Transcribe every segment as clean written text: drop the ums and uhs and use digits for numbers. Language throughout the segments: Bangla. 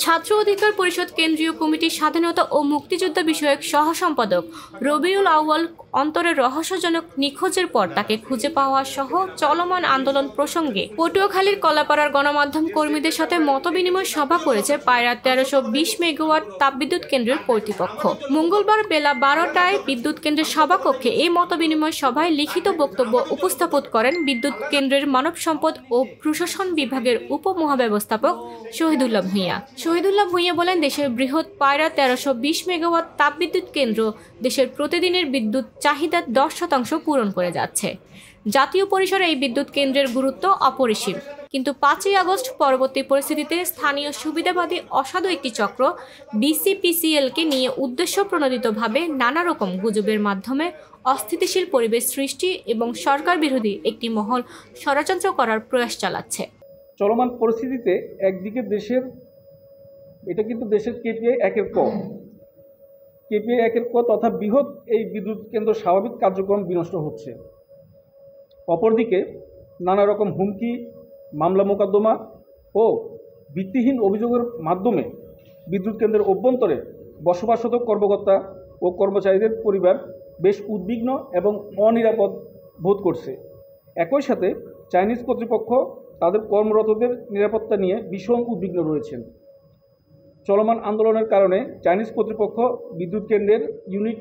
ছাত্র অধিকার পরিষদ কেন্দ্রীয় কমিটির স্বাধীনতা ও মুক্তিযুদ্ধ বিষয়ক সহ সম্পাদক রবিউল আউয়াল অন্তরের রহস্যজনক নিখোঁজের পর তাকে খুঁজে পাওয়া সহ চলমান আন্দোলন প্রসঙ্গে পটুয়াখালীর কলাপাড়ার গণমাধ্যম কর্মীদের সাথে মতবিনিময় সভা করেছে পায়রা 1320 মেগাওয়াট তাপবিদ্যুৎ কেন্দ্রের কর্তৃপক্ষ। মঙ্গলবার বেলা 12টায় বিদ্যুৎ কেন্দ্রের সভাকক্ষে এই মতবিনিময় সভায় লিখিত বক্তব্য উপস্থাপন করেন বিদ্যুৎ কেন্দ্রের মানব সম্পদ ও প্রশাসন বিভাগের উপমহাব্যবস্থাপক শহীদুল্লাহ ভূঁইয়া। শহীদুল্লাহ ভূঁইয়া বলেন, দেশের বৃহৎ পায়রা 1320 মেগাওয়াট তাপবিদ্যুৎ কেন্দ্র দেশের প্রতিদিনের বিদ্যুৎ চাহিদার 10% পূরণ করে যাচ্ছে। জাতীয় পরিসরে এই বিদ্যুৎ কেন্দ্রের গুরুত্ব অপরিসীম, কিন্তু 5ই আগস্ট পরবর্তী পরিস্থিতিতে স্থানীয় সুবিধাবাদী অসাধু একটি চক্র বিসিপিসিএলকে নিয়ে উদ্দেশ্য প্রণোদিতভাবে নানা রকম গুজবের মাধ্যমে অস্থিতিশীল পরিবেশ সৃষ্টি এবং সরকার বিরোধী একটি মহল ষড়যন্ত্র করার প্রয়াস চালাচ্ছে। চলমান পরিস্থিতিতে একদিকে এটা কিন্তু দেশের কেপিআই 1-এর ক তথা বৃহৎ এই বিদ্যুৎ কেন্দ্র স্বাভাবিক কার্যক্রম বিনষ্ট হচ্ছে। অপরদিকে নানা রকম হুমকি, মামলা মোকদ্দমা ও ভিত্তিহীন অভিযোগের মাধ্যমে বিদ্যুৎ কেন্দ্রের অভ্যন্তরে বসবাসরত কর্মকর্তা ও কর্মচারীদের পরিবার বেশ উদ্বিগ্ন এবং অনিরাপদ বোধ করছে। একই সাথে চাইনিজ কর্তৃপক্ষ তাদের কর্মরতদের নিরাপত্তা নিয়ে ভীষণ উদ্বিগ্ন রয়েছেন। চলমান আন্দোলনের কারণে চাইনিজ কর্তৃপক্ষ বিদ্যুৎ কেন্দ্রের ইউনিট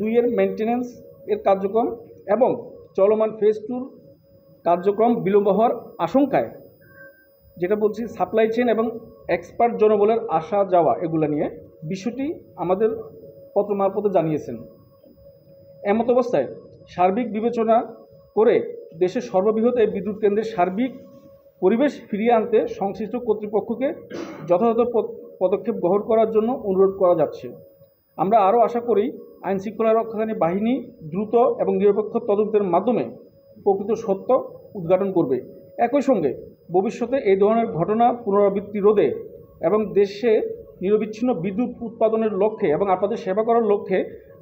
2 এর মেইনটেন্যান্স এর কার্যক্রম এবং চলমান ফেজ 2 কার্যক্রম বিলম্ব হওয়ার আশঙ্কায়, যেটা বলছি সাপ্লাই চেইন এবং এক্সপার্ট জনবলের আসা যাওয়া, এগুলো নিয়ে বিষয়টি আমাদের পত্র মারফতে জানিয়েছেন। এমত অবস্থায় সার্বিক বিবেচনা করে দেশের সর্ববৃহৎ এই বিদ্যুৎ কেন্দ্রের সার্বিক পরিবেশ ফিরিয়ে আনতে সংশ্লিষ্ট কর্তৃপক্ষকে যথাযথ পদক্ষেপ গ্রহণ করার জন্য অনুরোধ করা যাচ্ছে। আমরা আরও আশা করি আইনশৃঙ্খলা রক্ষাকারী বাহিনী দ্রুত এবং নিরপেক্ষ তদন্তের মাধ্যমে প্রকৃত সত্য উদ্ঘাটন করবে। একই সঙ্গে ভবিষ্যতে এই ধরনের ঘটনা পুনরাবৃত্তি রোধে এবং দেশে নিরবিচ্ছিন্ন বিদ্যুৎ উৎপাদনের লক্ষ্যে এবং আপনাদের সেবা করার লক্ষ্যে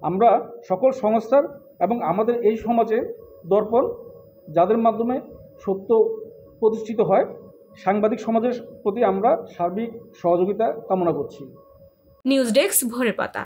আমরা সকল সংস্থার এবং আমাদের এই সমাজের দর্পণ, যাদের মাধ্যমে সত্য প্রতিষ্ঠিত হয়, সাংবাদিক সমাজের প্রতি আমরা সার্বিক সহযোগিতা কামনা করছি। নিউজ ডেস্ক, ভোরের পাতা।